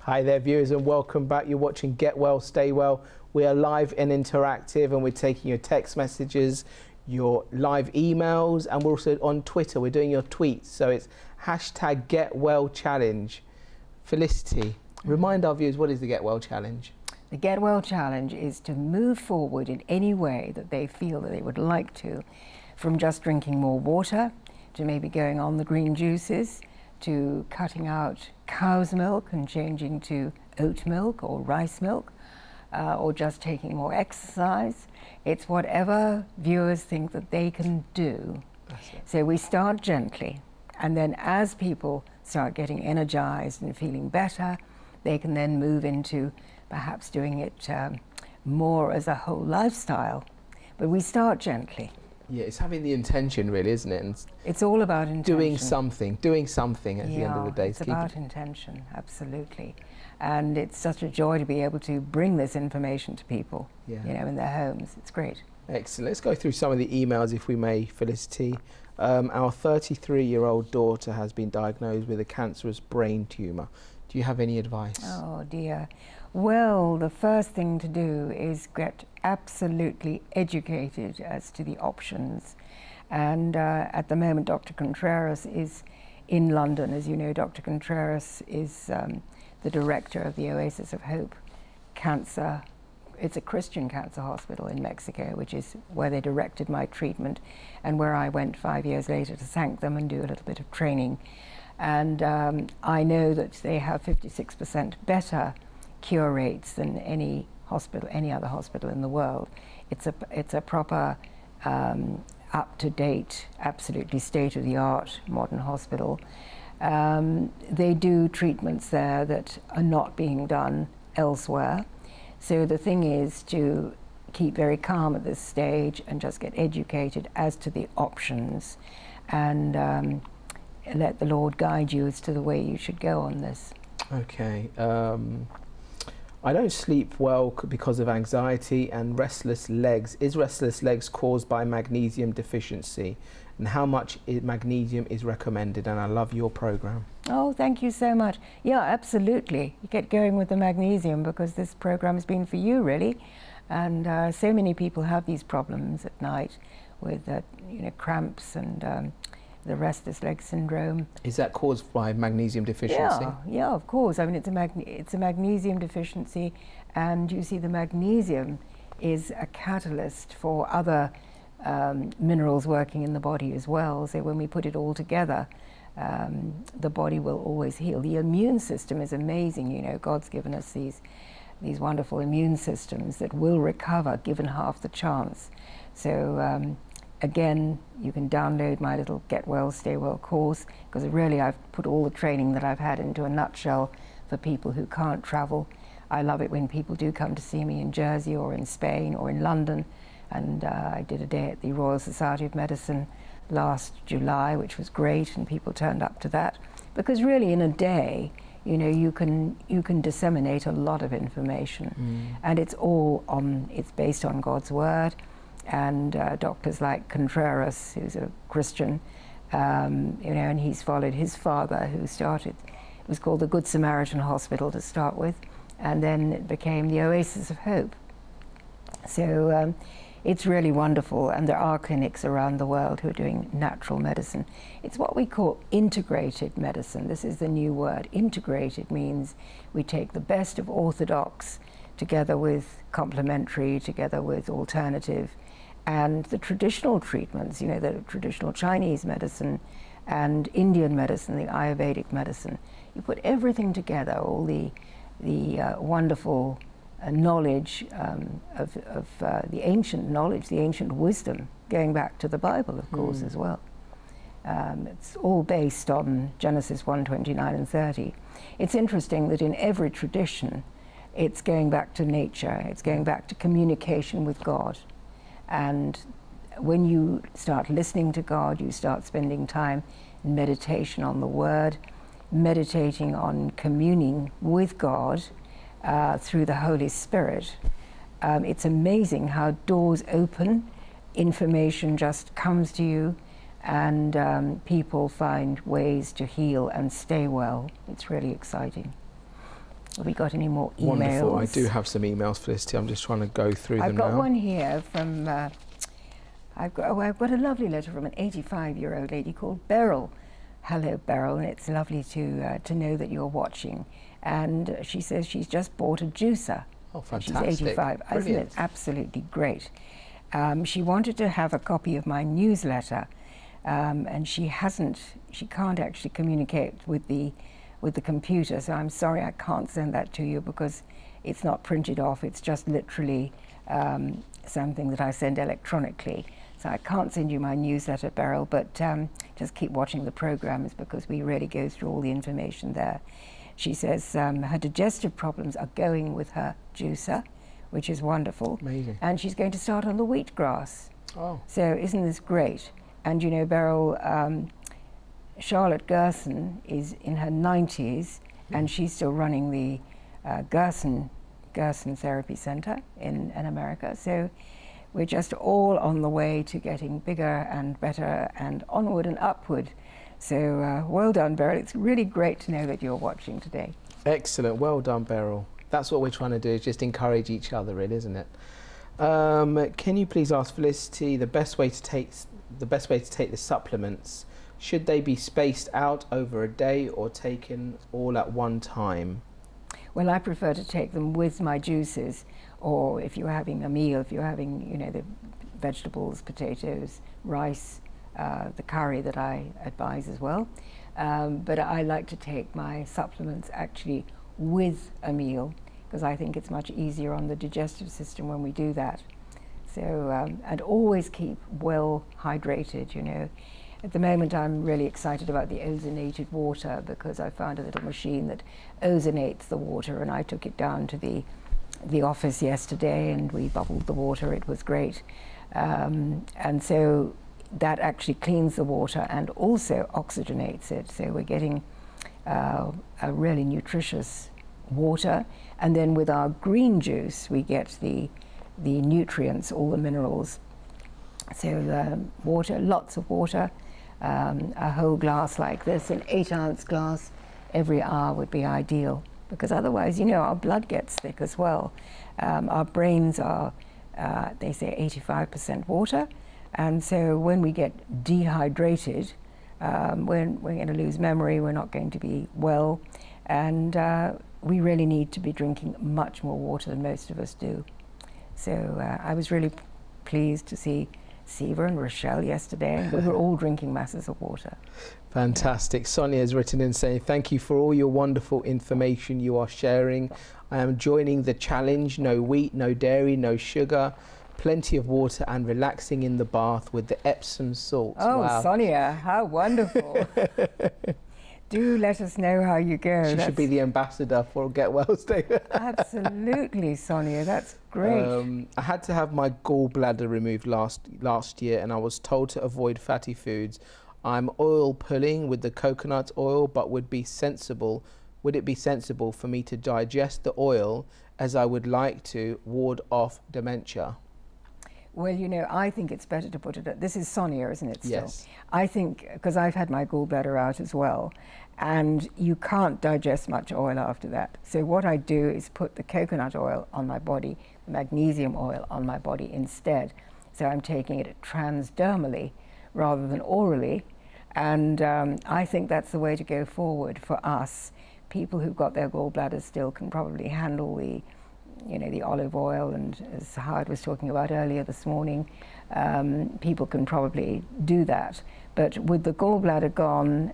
Hi there, viewers, and welcome back. You're watching Get Well, Stay Well. We are live and interactive, and we're taking your text messages, your live emails, and we're also on Twitter. We're doing your tweets, so it's hashtag Get Well Challenge. Felicity, remind our viewers, what is the Get Well Challenge? The Get Well Challenge is to move forward in any way that they feel that they would like to, from just drinking more water, to maybe going on the green juices, to cutting out cow's milk and changing to oat milk or rice milk, or just taking more exercise. It's whatever viewers think that they can do. So we start gently, and then as people start getting energized and feeling better, they can then move into perhaps doing it more as a whole lifestyle. But we start gently. Yeah, it's having the intention, really, isn't it? And it's all about intention. Doing something at the end of the day. It's about intention, absolutely. And it's such a joy to be able to bring this information to people, you know, in their homes. It's great. Excellent. Let's go through some of the emails, if we may, Felicity. Our 33-year-old daughter has been diagnosed with a cancerous brain tumour. Do you have any advice? Oh dear. Well, the first thing to do is get absolutely educated as to the options. And at the moment, Dr. Contreras is in London. As you know, Dr. Contreras is the director of the Oasis of Hope Cancer. It's a Christian cancer hospital in Mexico, which is where they directed my treatment and where I went 5 years later to thank them and do a little bit of training. And I know that they have 56% better cure rates than any other hospital in the world. It's a proper, up-to-date, absolutely state-of-the-art modern hospital. They do treatments there that are not being done elsewhere. So the thing is to keep very calm at this stage and just get educated as to the options, and let the Lord guide you as to the way you should go on this. Okay. I don't sleep well because of anxiety and restless legs. Is restless legs caused by magnesium deficiency? And how much magnesium is recommended? And I love your program. Oh, thank you so much. Yeah, absolutely. You get going with the magnesium, because this program has been for you, really. And so many people have these problems at night with you know, cramps and the restless leg syndrome. Is that caused by magnesium deficiency? Yeah, of course. I mean, it's a magnesium deficiency, and you see, the magnesium is a catalyst for other minerals working in the body as well. So when we put it all together, the body will always heal. The immune system is amazing. You know, God's given us these wonderful immune systems that will recover given half the chance. So again, you can download my little Get Well, Stay Well course, because really I've put all the training that I've had into a nutshell for people who can't travel. I love it when people do come to see me in Jersey or in Spain or in London. And I did a day at the Royal Society of Medicine last July, which was great, and people turned up to that. Because really in a day, you know, you can disseminate a lot of information. And it's based on God's Word. And doctors like Contreras, who's a Christian, you know, and he's followed his father, who started, it was called the Good Samaritan Hospital to start with, and then it became the Oasis of Hope. So it's really wonderful, and there are clinics around the world who are doing natural medicine. It's what we call integrated medicine. This is the new word. Integrated means we take the best of orthodox together with complementary, together with alternative, and the traditional treatments, you know, the traditional Chinese medicine and Indian medicine, the Ayurvedic medicine. You put everything together, all the wonderful knowledge of the ancient knowledge, the ancient wisdom, going back to the Bible, of course, as well. It's all based on Genesis 1:29 and 30. It's interesting that in every tradition, it's going back to nature, it's going back to communication with God. And when you start listening to God, you start spending time in meditation on the Word, meditating on communing with God through the Holy Spirit. It's amazing how doors open, information just comes to you, and people find ways to heal and stay well. It's really exciting. Have we got any more emails? Wonderful. I do have some emails, Felicity. I'm just trying to go through them now. I've got one here from, I've got a lovely letter from an 85-year-old lady called Beryl. Hello, Beryl, and it's lovely to know that you're watching. And she says she's just bought a juicer. Oh, fantastic. She's 85. Brilliant. Isn't it absolutely great? She wanted to have a copy of my newsletter, and she can't actually communicate with the computer, so I'm sorry I can't send that to you because it's not printed off. It's just literally something that I send electronically. So I can't send you my newsletter, Beryl, but just keep watching the programs because we really go through all the information there. She says her digestive problems are going with her juicer, which is wonderful. Amazing. And she's going to start on the wheatgrass. Oh. So isn't this great? And you know, Beryl, Charlotte Gerson is in her 90s, and she's still running the Gerson Therapy Center in America. So we're just all on the way to getting bigger and better and onward and upward. So well done, Beryl. It's really great to know that you're watching today. Excellent. Well done, Beryl. That's what we're trying to do, is just encourage each other, really, isn't it? Can you please ask Felicity the best way to take the supplements? Should they be spaced out over a day or taken all at one time? Well, I prefer to take them with my juices, or if you're having a meal, if you're having, you know, the vegetables, potatoes, rice, the curry that I advise as well. But I like to take my supplements actually with a meal because I think it's much easier on the digestive system when we do that. So, and always keep well hydrated, you know. At the moment I'm really excited about the ozonated water because I found a little machine that ozonates the water, and I took it down to the office yesterday and we bubbled the water. It was great. And so that actually cleans the water and also oxygenates it. So we're getting a really nutritious water. And then with our green juice, we get the nutrients, all the minerals. So the water, lots of water, a whole glass like this, an 8-ounce glass every hour would be ideal, because otherwise, you know, our blood gets thick as well. Our brains are, they say, 85% water, and so when we get dehydrated, we're going to lose memory, we're not going to be well, and we really need to be drinking much more water than most of us do. So I was really pleased to see Siva and Rochelle yesterday. We were all drinking masses of water. Fantastic. Sonia has written in saying, thank you for all your wonderful information you are sharing. I am joining the challenge, no wheat, no dairy, no sugar, plenty of water and relaxing in the bath with the Epsom salts. Oh, wow. Sonia, how wonderful. Do let us know how you go. She should be the ambassador for Get Well, Stay Well. Absolutely, Sonia, that's great. I had to have my gallbladder removed last year, and I was told to avoid fatty foods. I'm oil pulling with the coconut oil, but would it be sensible for me to digest the oil as I would like to ward off dementia? Well, you know, I think it's better to put it, this is Sonia, isn't it, still? Yes. I think, because I've had my gallbladder out as well, and you can't digest much oil after that. So what I do is put the coconut oil on my body, the magnesium oil on my body instead. So I'm taking it transdermally rather than orally, and I think that's the way to go forward for us. People who've got their gallbladders still can probably handle the, you know, the olive oil, and as Howard was talking about earlier this morning, people can probably do that. But with the gallbladder gone,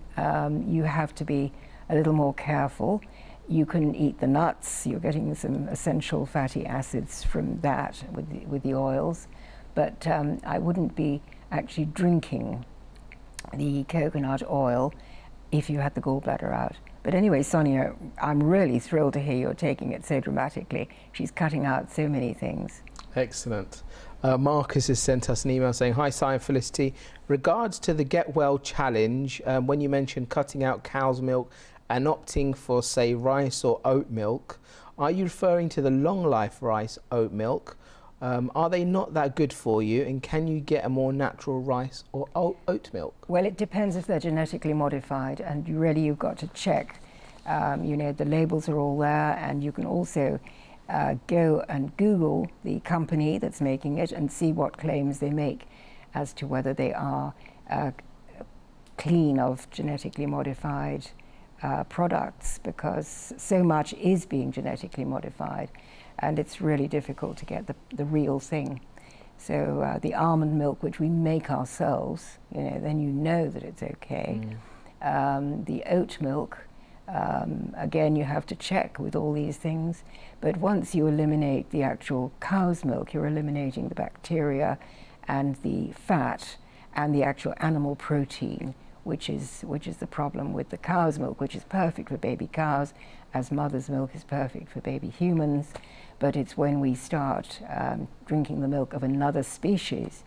you have to be a little more careful. You can eat the nuts, you're getting some essential fatty acids from that with the oils, but I wouldn't be actually drinking the coconut oil if you had the gallbladder out. But anyway, Sonia, I'm really thrilled to hear you're taking it so dramatically. She's cutting out so many things. Excellent. Marcus has sent us an email saying, hi, Si and Felicity. Regards to the Get Well challenge, when you mentioned cutting out cow's milk and opting for, say, rice or oat milk, are you referring to the long life rice oat milk? Are they not that good for you, and can you get a more natural rice or oat milk? Well, it depends if they're genetically modified, and you've got to check You know, the labels are all there, and you can also go and Google the company that's making it and see what claims they make as to whether they are clean of genetically modified products, because so much is being genetically modified, and it's really difficult to get the real thing. So the almond milk, which we make ourselves, you know, then you know that it's okay. The oat milk, again, you have to check with all these things, but once you eliminate the actual cow's milk, you're eliminating the bacteria and the fat and the actual animal protein, which is the problem with the cow's milk, which is perfect for baby cows, as mother's milk is perfect for baby humans. But it's when we start drinking the milk of another species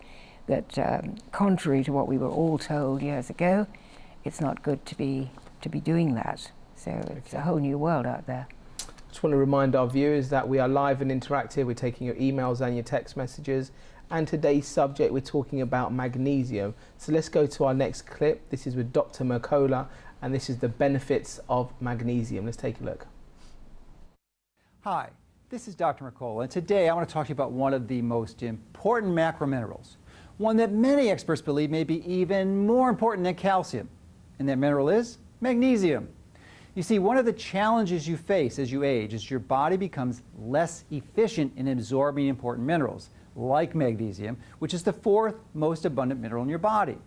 that, contrary to what we were all told years ago, it's not good to be doing that. So it's a whole new world out there. Just want to remind our viewers that we are live and interactive. We're taking your emails and your text messages. And today's subject, we're talking about magnesium. So let's go to our next clip. This is with Dr. Mercola, and this is the benefits of magnesium. Let's take a look. Hi, this is Dr. Mercola, and today I want to talk to you about one of the most important macrominerals, one that many experts believe may be even more important than calcium, and that mineral is magnesium. You see, one of the challenges you face as you age is your body becomes less efficient in absorbing important minerals, like magnesium, which is the fourth most abundant mineral in your body.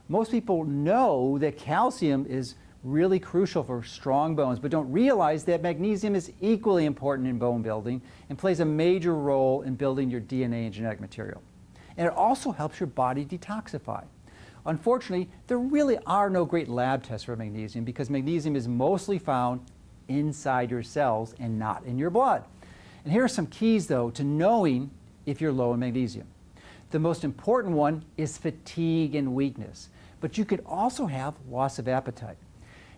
Most people know that calcium is really crucial for strong bones, but don't realize that magnesium is equally important in bone building and plays a major role in building your DNA and genetic material. And it also helps your body detoxify. Unfortunately, there really are no great lab tests for magnesium because magnesium is mostly found inside your cells and not in your blood. And here are some keys, though, to knowing if you're low in magnesium. The most important one is fatigue and weakness, but you could also have loss of appetite.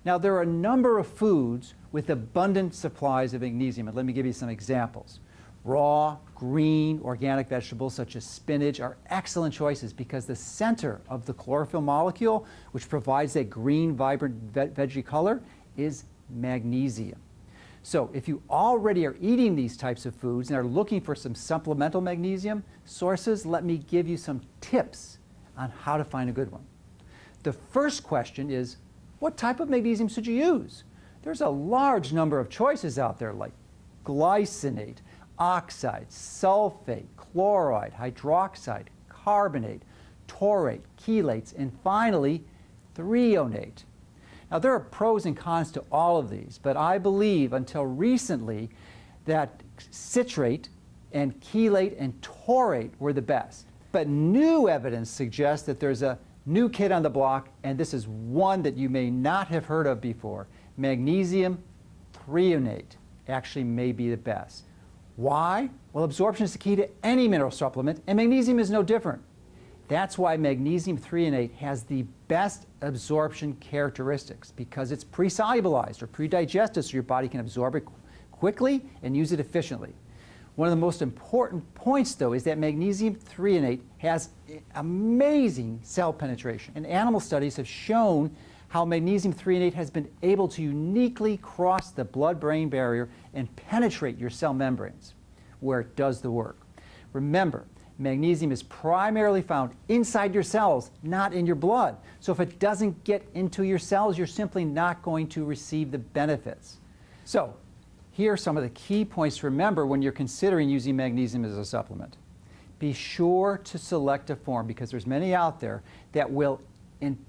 Now, there are a number of foods with abundant supplies of magnesium, and let me give you some examples. Raw, green, organic vegetables such as spinach are excellent choices because the center of the chlorophyll molecule, which provides that green, vibrant veggie color, is magnesium. So if you already are eating these types of foods and are looking for some supplemental magnesium sources, let me give you some tips on how to find a good one. The first question is, what type of magnesium should you use? There's a large number of choices out there like glycinate, oxide, sulfate, chloride, hydroxide, carbonate, taurate, chelates, and finally, threonate. Now, there are pros and cons to all of these, but I believe until recently that citrate and chelate and taurate were the best. But new evidence suggests that there's a new kid on the block, and this is one that you may not have heard of before. Magnesium threonate actually may be the best. Why? Well, absorption is the key to any mineral supplement, and magnesium is no different. That's why magnesium threonate has the best absorption characteristics, because it's pre-solubilized or pre-digested so your body can absorb it quickly and use it efficiently. One of the most important points, though, is that magnesium threonate has amazing cell penetration. And animal studies have shown how magnesium threonate has been able to uniquely cross the blood-brain barrier and penetrate your cell membranes, where it does the work. Remember, magnesium is primarily found inside your cells, not in your blood. So if it doesn't get into your cells, you're simply not going to receive the benefits. So here are some of the key points to remember when you're considering using magnesium as a supplement. Be sure to select a form, because there's many out there that will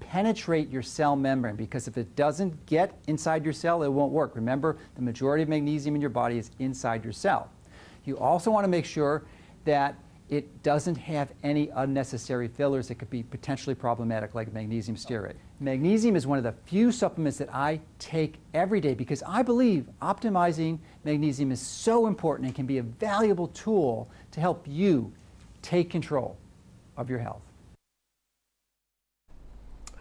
penetrate your cell membrane, because if it doesn't get inside your cell, it won't work. Remember, the majority of magnesium in your body is inside your cell. You also want to make sure that it doesn't have any unnecessary fillers that could be potentially problematic, like magnesium stearate. Magnesium is one of the few supplements that I take every day because I believe optimizing magnesium is so important and can be a valuable tool to help you take control of your health.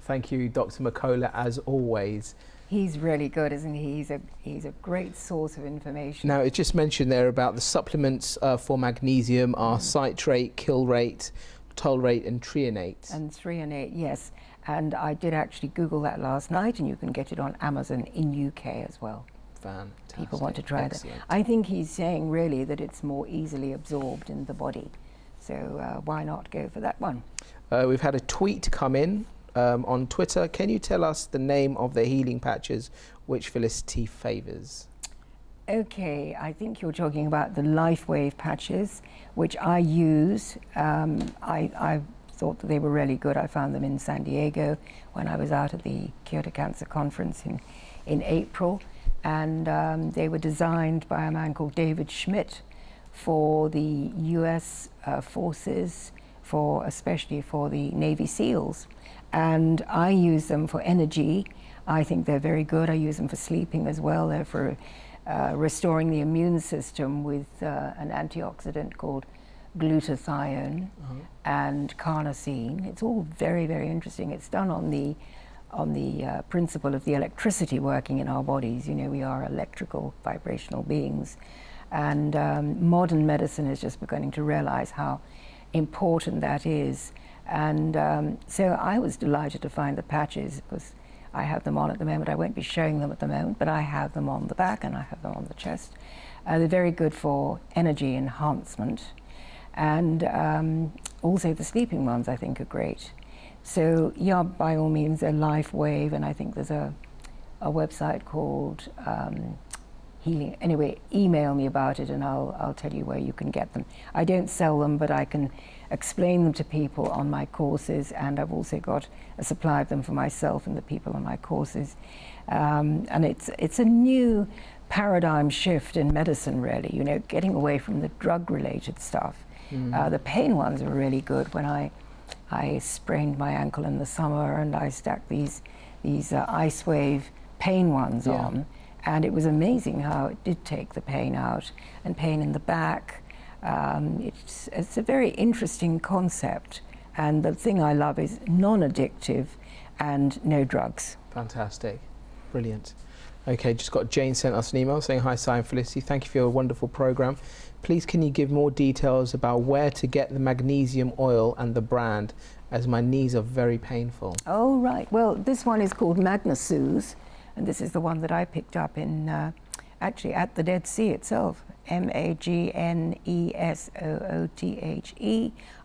Thank you, Dr. Mercola, as always. He's really good, isn't he? He's a great source of information. Now, it just mentioned there about the supplements for magnesium are citrate, chelates, Tolerate and Treonate. And Treonate, yes. And I did actually Google that last night, and you can get it on Amazon in UK as well. Fantastic. People want to try Excellent. that. I think he's saying really that it's more easily absorbed in the body. So why not go for that one? We've had a tweet come in on Twitter. Can you tell us the name of the healing patches which Felicity favours? Okay, I think you're talking about the Life Wave patches, which I use. I thought that they were really good. I found them in San Diego when I was out at the Cure to Cancer conference in April. And they were designed by a man called David Schmidt for the US forces, especially for the Navy SEALs. And I use them for energy. I think they're very good. I use them for sleeping as well. They're for restoring the immune system with an antioxidant called glutathione and carnosine. It's all very, very interesting. It's done on the principle of the electricity working in our bodies. You know, we are electrical, vibrational beings. And modern medicine is just beginning to realize how important that is. And so I was delighted to find the patches, because I have them on at the moment. I won't be showing them at the moment, but I have them on the back and I have them on the chest. They're very good for energy enhancement. And also the sleeping ones I think are great. So yeah, by all means, they're Life Wave, and I think there's a website called Healing. Anyway, email me about it and I'll tell you where you can get them. I don't sell them, but I can explain them to people on my courses, and I've also got a supply of them for myself and the people on my courses. And it's a new paradigm shift in medicine, really, you know, getting away from the drug-related stuff. The pain ones are really good. When I sprained my ankle in the summer and I stacked these Ice Wave pain ones on, and it was amazing how it did take the pain out, and pain in the back. It's a very interesting concept, and the thing I love is non-addictive and no drugs. Fantastic, brilliant. Okay, just got Jane sent us an email saying, hi Si and Felicity, thank you for your wonderful program. Please can you give more details about where to get the magnesium oil and the brand, as my knees are very painful? Oh, right. Well, this one is called Magnesoothe, and this is the one that I picked up in, actually at the Dead Sea itself. Magnesoothe.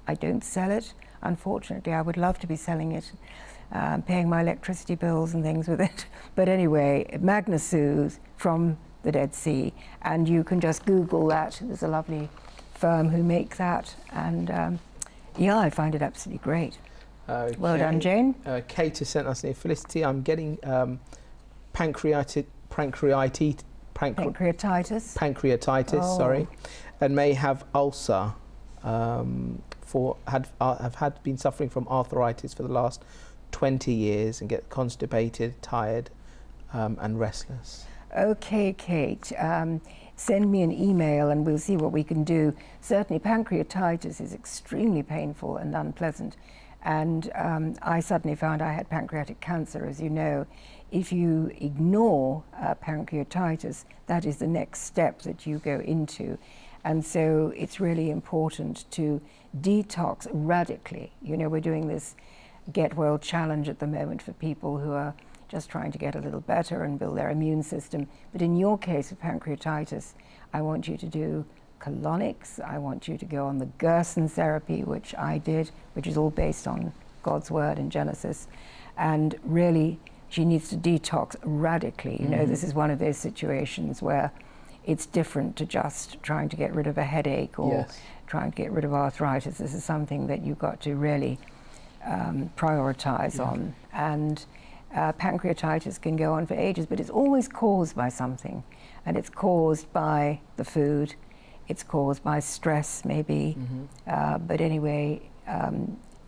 I don't sell it, unfortunately. I would love to be selling it, paying my electricity bills and things with it. But anyway, Magnesoothe from the Dead Sea, and you can just Google that. There's a lovely firm who make that, and yeah, I find it absolutely great. Okay. Well done, Jane. Kate has sent us a Felicity. I'm getting pancreatitis, sorry, and may have ulcer. Have been suffering from arthritis for the last 20 years and get constipated, tired, and restless. Okay, Kate, send me an email and we'll see what we can do. Certainly pancreatitis is extremely painful and unpleasant, and I suddenly found I had pancreatic cancer, as you know. If you ignore pancreatitis, that is the next step that you go into. And so it's really important to detox radically. You know, we're doing this Get Well challenge at the moment for people who are just trying to get a little better and build their immune system. But in your case of pancreatitis, I want you to do colonics. I want you to go on the Gerson therapy, which I did, which is all based on God's word in Genesis. And really, she needs to detox radically. You know, this is one of those situations where it's different to just trying to get rid of a headache or trying to get rid of arthritis. This is something that you've got to really prioritize on. And pancreatitis can go on for ages, but it's always caused by something. And it's caused by the food, it's caused by stress maybe. But anyway,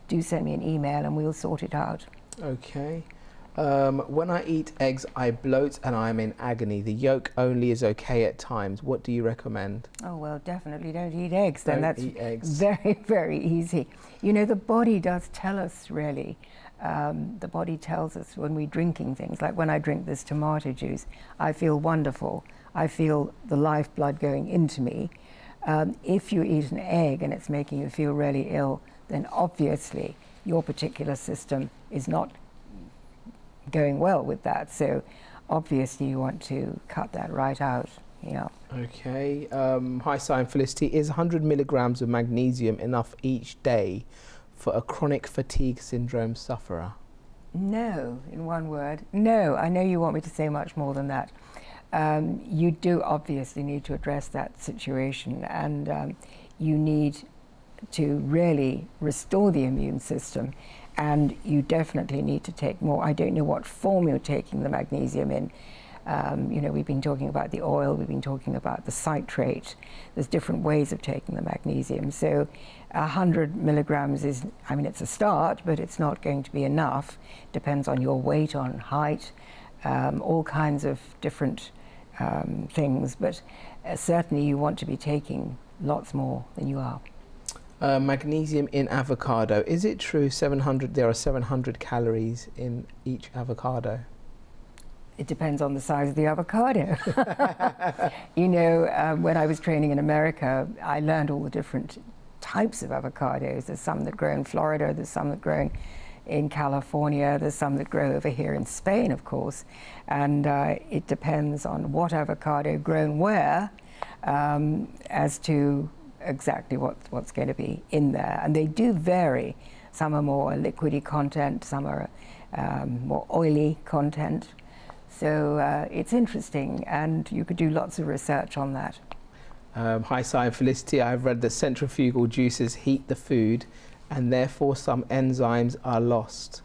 do send me an email and we'll sort it out. Okay. When I eat eggs, I bloat and I am in agony. The yolk only is okay at times. What do you recommend? Oh, well, definitely don't eat eggs. Then that's eat eggs. Very, very easy. You know, the body does tell us, really. The body tells us when we're drinking things. Like when I drink this tomato juice, I feel wonderful. I feel the lifeblood going into me. If you eat an egg and it's making you feel really ill, then obviously your particular system is not going well with that. So obviously you want to cut that right out. Yeah. Okay. Hi, Si and Felicity. Is 100 milligrams of magnesium enough each day for a chronic fatigue syndrome sufferer? No, in one word. No, I know you want me to say much more than that. You do obviously need to address that situation, and you need to really restore the immune system, and you definitely need to take more. I don't know what form you're taking the magnesium in. You know, we've been talking about the oil, we've been talking about the citrate. There's different ways of taking the magnesium. So 100 milligrams is, I mean, it's a start, but it's not going to be enough. Depends on your weight, on height, all kinds of different things. But certainly you want to be taking lots more than you are. Magnesium in avocado. Is it true there are 700 calories in each avocado? It depends on the size of the avocado. You know, when I was training in America, I learned all the different types of avocados. There's some that grow in Florida, there's some that grow in California, there's some that grow over here in Spain, of course. And it depends on what avocado grown where as to exactly what's going to be in there. And they do vary. Some are more liquidy content, some are more oily content. So it's interesting, and you could do lots of research on that. Hi, Si and Felicity. I've read that centrifugal juices heat the food, and therefore some enzymes are lost.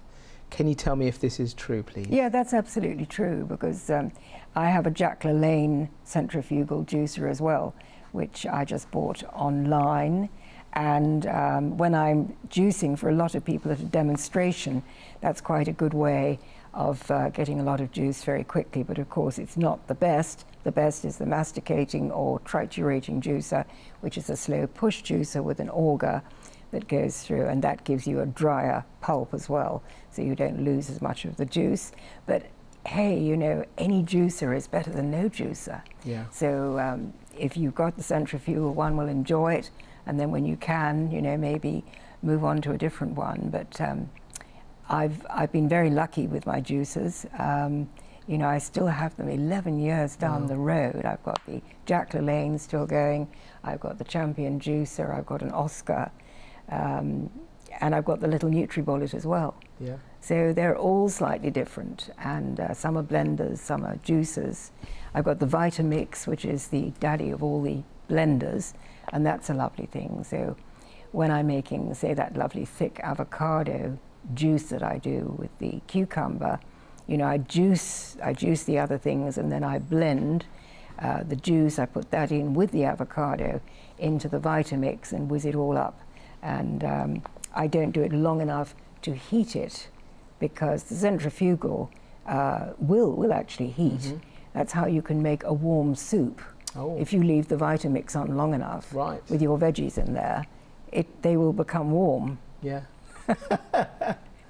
Can you tell me if this is true, please? Yeah, that's absolutely true, because I have a Jack LaLanne centrifugal juicer as well, which I just bought online. And when I'm juicing for a lot of people at a demonstration, that's quite a good way of getting a lot of juice very quickly. But of course it's not the best. The best is the masticating or triturating juicer, which is a slow push juicer with an auger that goes through, and that gives you a drier pulp as well, so you don't lose as much of the juice. But hey, you know, any juicer is better than no juicer. Yeah. So if you've got the centrifugal one, will enjoy it, and then when you can, you know, maybe move on to a different one. But I've been very lucky with my juicers. You know, I still have them 11 years down the road. I've got the Jack LaLanne still going. I've got the Champion juicer. I've got an Oscar, and I've got the little NutriBullet as well. Yeah. So they're all slightly different, and some are blenders, some are juicers. I've got the Vitamix, which is the daddy of all the blenders, and that's a lovely thing. So when I'm making, say, that lovely thick avocado juice that I do with the cucumber, you know, I juice the other things, and then I blend the juice. I put that in with the avocado into the Vitamix and whiz it all up. And I don't do it long enough to heat it, because the centrifugal will actually heat. Mm-hmm. That's how you can make a warm soup. Oh. If you leave the Vitamix on long enough, right, with your veggies in there, they will become warm. Yeah.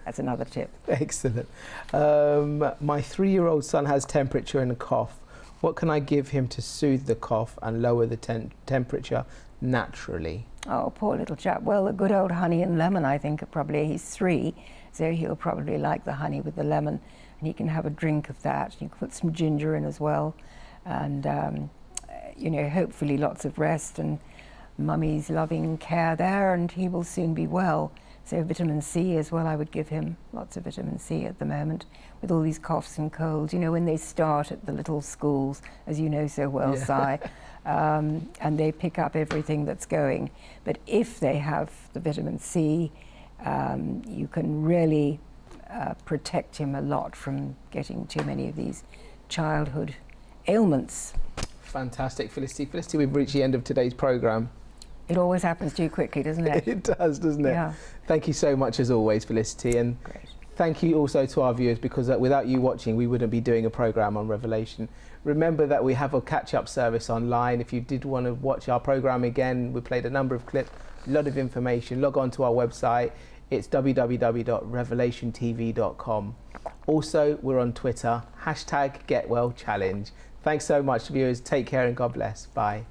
That's another tip. Excellent. My 3-year-old son has temperature and a cough. What can I give him to soothe the cough and lower the temperature naturally? Oh, poor little chap. Well, a good old honey and lemon, I think, probably. He's 3, so he'll probably like the honey with the lemon, and he can have a drink of that. You can put some ginger in as well, and you know, hopefully lots of rest and mummy's loving care there, and he will soon be well. So vitamin C as well, I would give him lots of vitamin C at the moment with all these coughs and colds. You know, when they start at the little schools, as you know so well, yeah. Si, and they pick up everything that's going. But if they have the vitamin C, you can really protect him a lot from getting too many of these childhood ailments. Fantastic, Felicity. Felicity, we've reached the end of today's programme. It always happens too quickly, doesn't it? It does, doesn't it? Yeah. Thank you so much as always, Felicity. And great. Thank you also to our viewers, because without you watching, we wouldn't be doing a programme on Revelation. Remember that we have a catch-up service online. If you did want to watch our programme again, we played a number of clips, a lot of information. Log on to our website. It's www.revelationtv.com. Also, we're on Twitter, #GetWellChallenge. Thanks so much, viewers. Take care and God bless. Bye.